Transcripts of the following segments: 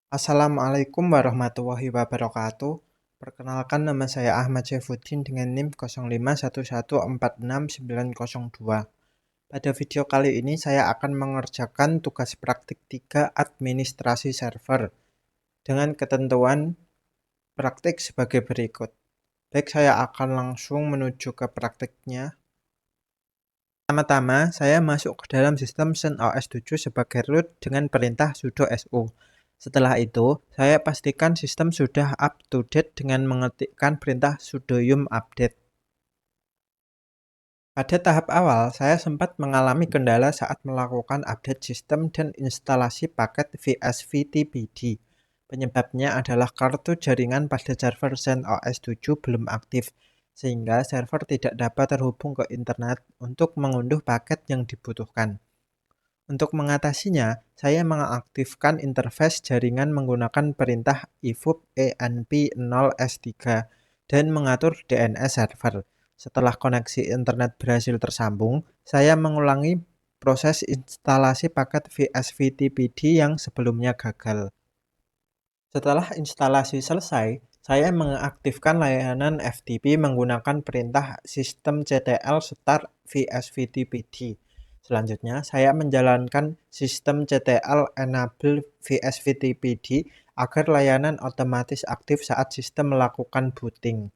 Assalamualaikum warahmatullahi wabarakatuh. Perkenalkan, nama saya Ahmad Syaifuddin dengan NIM 0511466902. Pada video kali ini saya akan mengerjakan tugas praktik 3 administrasi server dengan ketentuan praktik sebagai berikut. Baik, saya akan langsung menuju ke praktiknya. Pertama-tama, saya masuk ke dalam sistem CentOS 7 sebagai root dengan perintah sudo su. Setelah itu, saya pastikan sistem sudah up to date dengan mengetikkan perintah sudo yum update. Pada tahap awal, saya sempat mengalami kendala saat melakukan update sistem dan instalasi paket VSVTPD. Penyebabnya adalah kartu jaringan pada server CentOS 7 belum aktif, sehingga server tidak dapat terhubung ke internet untuk mengunduh paket yang dibutuhkan. Untuk mengatasinya, saya mengaktifkan interface jaringan menggunakan perintah ivup env0s3 dan mengatur DNS server. Setelah koneksi internet berhasil tersambung, saya mengulangi proses instalasi paket VSVTPD yang sebelumnya gagal. Setelah instalasi selesai, saya mengaktifkan layanan FTP menggunakan perintah systemctl start VSVTPD. Selanjutnya, saya menjalankan systemctl enable VSVTPD agar layanan otomatis aktif saat sistem melakukan booting.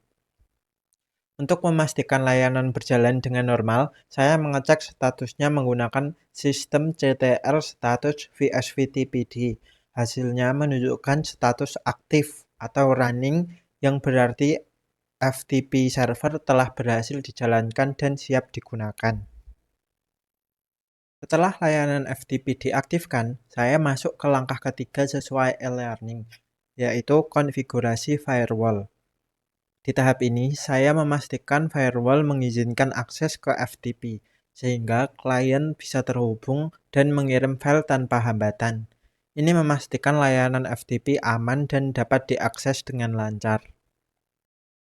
Untuk memastikan layanan berjalan dengan normal, saya mengecek statusnya menggunakan systemctl status VSVTPD. Hasilnya menunjukkan status aktif atau running, yang berarti FTP server telah berhasil dijalankan dan siap digunakan. Setelah layanan FTP diaktifkan, saya masuk ke langkah ketiga sesuai e-learning, yaitu konfigurasi firewall. Di tahap ini, saya memastikan firewall mengizinkan akses ke FTP, sehingga klien bisa terhubung dan mengirim file tanpa hambatan. Ini memastikan layanan FTP aman dan dapat diakses dengan lancar.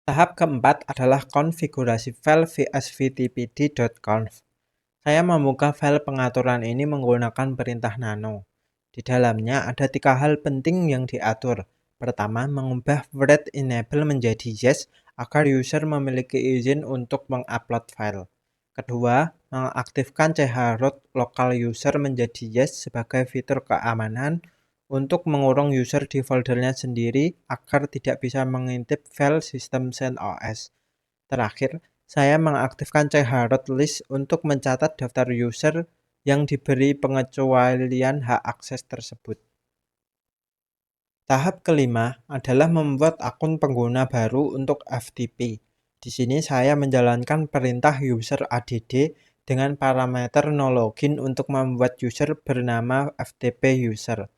Tahap keempat adalah konfigurasi file vsvtpd.conf. Saya membuka file pengaturan ini menggunakan perintah nano. Di dalamnya ada 3 hal penting yang diatur. Pertama, mengubah write enable menjadi yes agar user memiliki izin untuk mengupload file. Kedua, mengaktifkan chroot local user menjadi yes sebagai fitur keamanan untuk mengurung user di foldernya sendiri agar tidak bisa mengintip file sistem CentOS. Terakhir, saya mengaktifkan chroot list untuk mencatat daftar user yang diberi pengecualian hak akses tersebut. Tahap kelima adalah membuat akun pengguna baru untuk FTP. Di sini saya menjalankan perintah user add dengan parameter no login untuk membuat user bernama FTP user.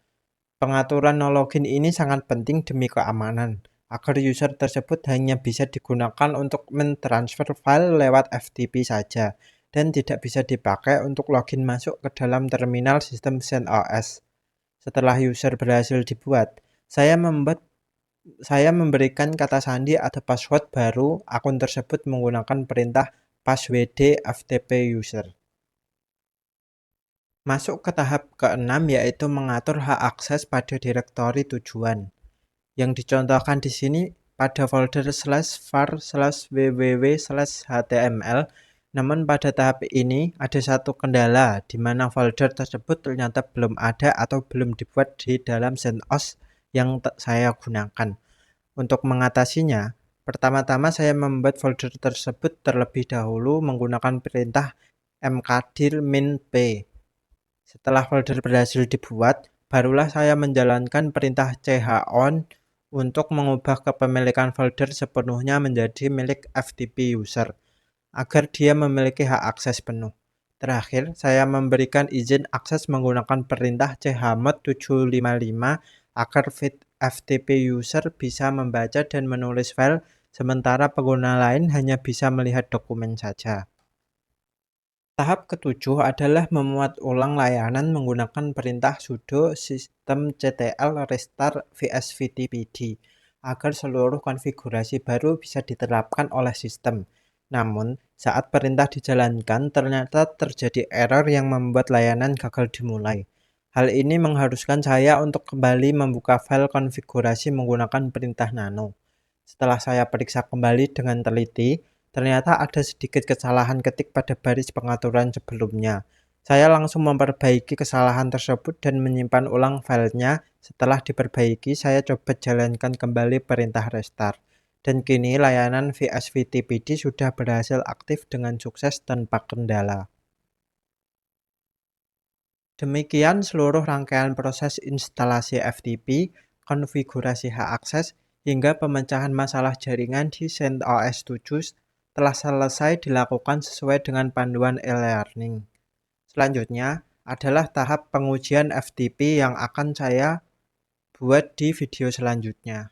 Pengaturan no login ini sangat penting demi keamanan, agar user tersebut hanya bisa digunakan untuk mentransfer file lewat FTP saja, dan tidak bisa dipakai untuk login masuk ke dalam terminal sistem CentOS. Setelah user berhasil dibuat, saya memberikan kata sandi atau password baru akun tersebut menggunakan perintah passwd ftp user. Masuk ke tahap ke-6, yaitu mengatur hak akses pada direktori tujuan. Yang dicontohkan di sini pada folder /var/www/html. Namun pada tahap ini ada satu kendala, di mana folder tersebut ternyata belum ada atau belum dibuat di dalam CentOS yang saya gunakan. Untuk mengatasinya, pertama-tama saya membuat folder tersebut terlebih dahulu menggunakan perintah mkdir -p. Setelah folder berhasil dibuat, barulah saya menjalankan perintah chown untuk mengubah kepemilikan folder sepenuhnya menjadi milik FTP user, agar dia memiliki hak akses penuh. Terakhir, saya memberikan izin akses menggunakan perintah chmod 755 agar FTP user bisa membaca dan menulis file, sementara pengguna lain hanya bisa melihat dokumen saja. Tahap ketujuh adalah memuat ulang layanan menggunakan perintah sudo systemctl restart vsvtpd agar seluruh konfigurasi baru bisa diterapkan oleh sistem. Namun, saat perintah dijalankan ternyata terjadi error yang membuat layanan gagal dimulai. Hal ini mengharuskan saya untuk kembali membuka file konfigurasi menggunakan perintah nano. Setelah saya periksa kembali dengan teliti, ternyata ada sedikit kesalahan ketik pada baris pengaturan sebelumnya. Saya langsung memperbaiki kesalahan tersebut dan menyimpan ulang filenya. Setelah diperbaiki, saya coba jalankan kembali perintah restart. Dan kini layanan VSVTPD sudah berhasil aktif dengan sukses tanpa kendala. Demikian seluruh rangkaian proses instalasi FTP, konfigurasi hak akses, hingga pemecahan masalah jaringan di CentOS 7 telah selesai dilakukan sesuai dengan panduan e-learning. Selanjutnya adalah tahap pengujian FTP yang akan saya buat di video selanjutnya.